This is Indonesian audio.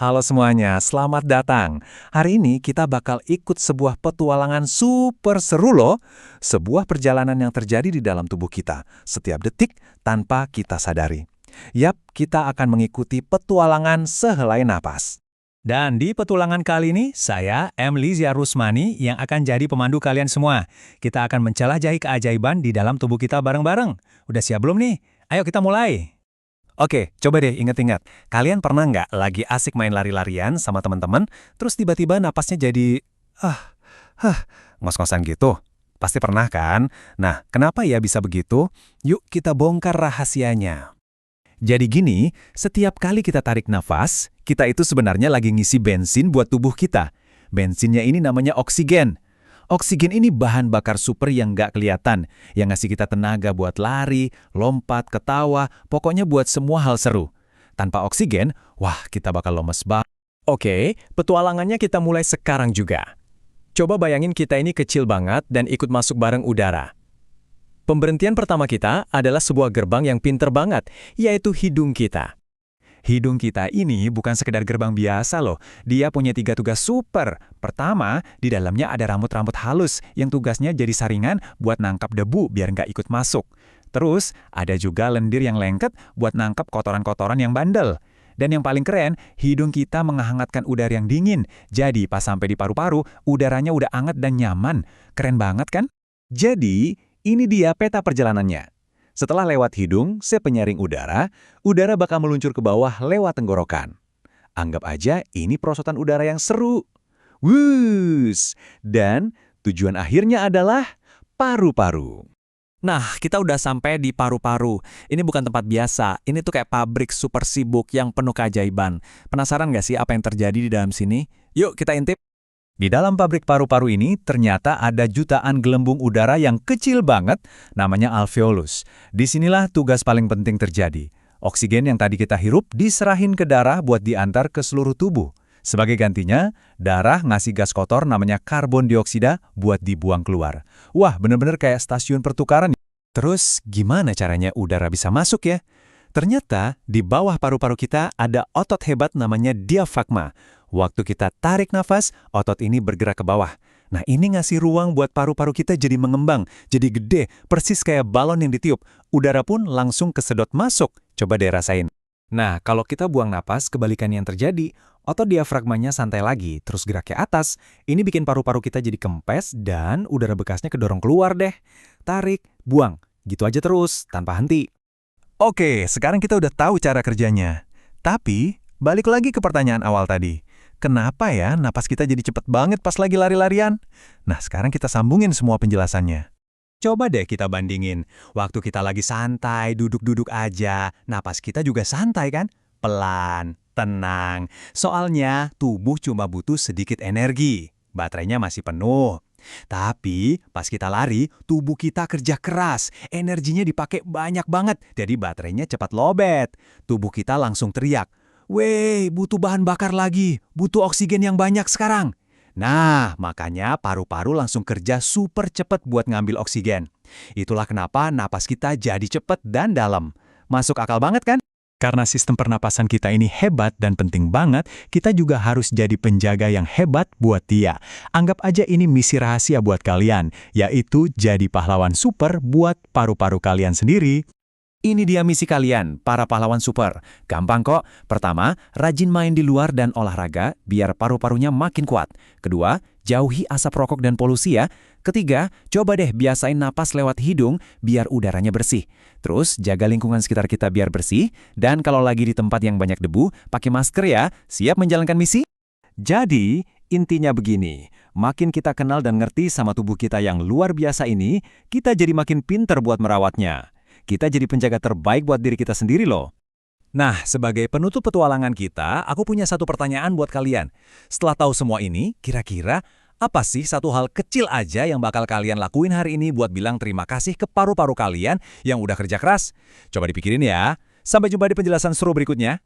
Halo semuanya, selamat datang. Hari ini kita bakal ikut sebuah petualangan super seru loh. Sebuah perjalanan yang terjadi di dalam tubuh kita, setiap detik tanpa kita sadari. Yap, kita akan mengikuti petualangan sehelai napas. Dan di petualangan kali ini, saya, M. Lizia Rusmani, yang akan jadi pemandu kalian semua. Kita akan menjelajahi keajaiban di dalam tubuh kita bareng-bareng. Udah siap belum nih? Ayo kita mulai. Oke, coba deh inget-inget. Kalian pernah nggak lagi asik main lari-larian sama teman-teman, terus tiba-tiba napasnya jadi, ah, ngos-ngosan gitu? Pasti pernah kan? Nah, kenapa ya bisa begitu? Yuk kita bongkar rahasianya. Jadi gini, setiap kali kita tarik nafas, kita itu sebenarnya lagi ngisi bensin buat tubuh kita. Bensinnya ini namanya oksigen. Oksigen ini bahan bakar super yang nggak kelihatan, yang ngasih kita tenaga buat lari, lompat, ketawa, pokoknya buat semua hal seru. Tanpa oksigen, wah kita bakal lemes banget. Oke, petualangannya kita mulai sekarang juga. Coba bayangin kita ini kecil banget dan ikut masuk bareng udara. Pemberhentian pertama kita adalah sebuah gerbang yang pinter banget, yaitu hidung kita. Hidung kita ini bukan sekedar gerbang biasa loh, dia punya 3 tugas super. Pertama, di dalamnya ada rambut-rambut halus yang tugasnya jadi saringan buat nangkap debu biar nggak ikut masuk. Terus, ada juga lendir yang lengket buat nangkap kotoran-kotoran yang bandel. Dan yang paling keren, hidung kita menghangatkan udara yang dingin. Jadi, pas sampai di paru-paru, udaranya udah anget dan nyaman. Keren banget kan? Jadi, ini dia peta perjalanannya. Setelah lewat hidung, penyaring udara, udara bakal meluncur ke bawah lewat tenggorokan. Anggap aja ini perosotan udara yang seru. Wuss! Dan tujuan akhirnya adalah paru-paru. Nah, kita udah sampai di paru-paru. Ini bukan tempat biasa, ini tuh kayak pabrik super sibuk yang penuh keajaiban. Penasaran nggak sih apa yang terjadi di dalam sini? Yuk kita intip. Di dalam pabrik paru-paru ini ternyata ada jutaan gelembung udara yang kecil banget, namanya alveolus. Disinilah tugas paling penting terjadi. Oksigen yang tadi kita hirup diserahin ke darah buat diantar ke seluruh tubuh. Sebagai gantinya, darah ngasih gas kotor namanya karbon dioksida buat dibuang keluar. Wah, bener-bener kayak stasiun pertukaran. Terus, gimana caranya udara bisa masuk ya? Ternyata, di bawah paru-paru kita ada otot hebat namanya diafragma. Waktu kita tarik nafas, otot ini bergerak ke bawah. Nah, ini ngasih ruang buat paru-paru kita jadi mengembang, jadi gede, persis kayak balon yang ditiup. Udara pun langsung kesedot masuk. Coba deh rasain. Nah, kalau kita buang napas, kebalikan yang terjadi, otot diafragmanya santai lagi, terus gerak ke atas. Ini bikin paru-paru kita jadi kempes dan udara bekasnya kedorong keluar deh. Tarik, buang. Gitu aja terus, tanpa henti. Oke, sekarang kita udah tahu cara kerjanya. Tapi, balik lagi ke pertanyaan awal tadi. Kenapa ya napas kita jadi cepet banget pas lagi lari-larian? Nah, sekarang kita sambungin semua penjelasannya. Coba deh kita bandingin. Waktu kita lagi santai, duduk-duduk aja, napas kita juga santai kan? Pelan, tenang. Soalnya tubuh cuma butuh sedikit energi. Baterainya masih penuh. Tapi pas kita lari, tubuh kita kerja keras. Energinya dipakai banyak banget, jadi baterainya cepat lobet. Tubuh kita langsung teriak, "Wey, butuh bahan bakar lagi, butuh oksigen yang banyak sekarang." Nah, makanya paru-paru langsung kerja super cepat buat ngambil oksigen. Itulah kenapa napas kita jadi cepat dan dalam. Masuk akal banget kan? Karena sistem pernapasan kita ini hebat dan penting banget, kita juga harus jadi penjaga yang hebat buat dia. Anggap aja ini misi rahasia buat kalian, yaitu jadi pahlawan super buat paru-paru kalian sendiri. Ini dia misi kalian, para pahlawan super. Gampang kok. Pertama, rajin main di luar dan olahraga biar paru-parunya makin kuat. Kedua, jauhi asap rokok dan polusi ya. Ketiga, coba deh biasain napas lewat hidung biar udaranya bersih. Terus, jaga lingkungan sekitar kita biar bersih. Dan kalau lagi di tempat yang banyak debu, pakai masker ya. Siap menjalankan misi? Jadi, intinya begini. Makin kita kenal dan ngerti sama tubuh kita yang luar biasa ini, kita jadi makin pinter buat merawatnya. Kita jadi penjaga terbaik buat diri kita sendiri loh. Nah, sebagai penutup petualangan kita, aku punya satu pertanyaan buat kalian. Setelah tahu semua ini, kira-kira apa sih satu hal kecil aja yang bakal kalian lakuin hari ini buat bilang terima kasih ke paru-paru kalian yang udah kerja keras? Coba dipikirin ya. Sampai jumpa di penjelasan seru berikutnya.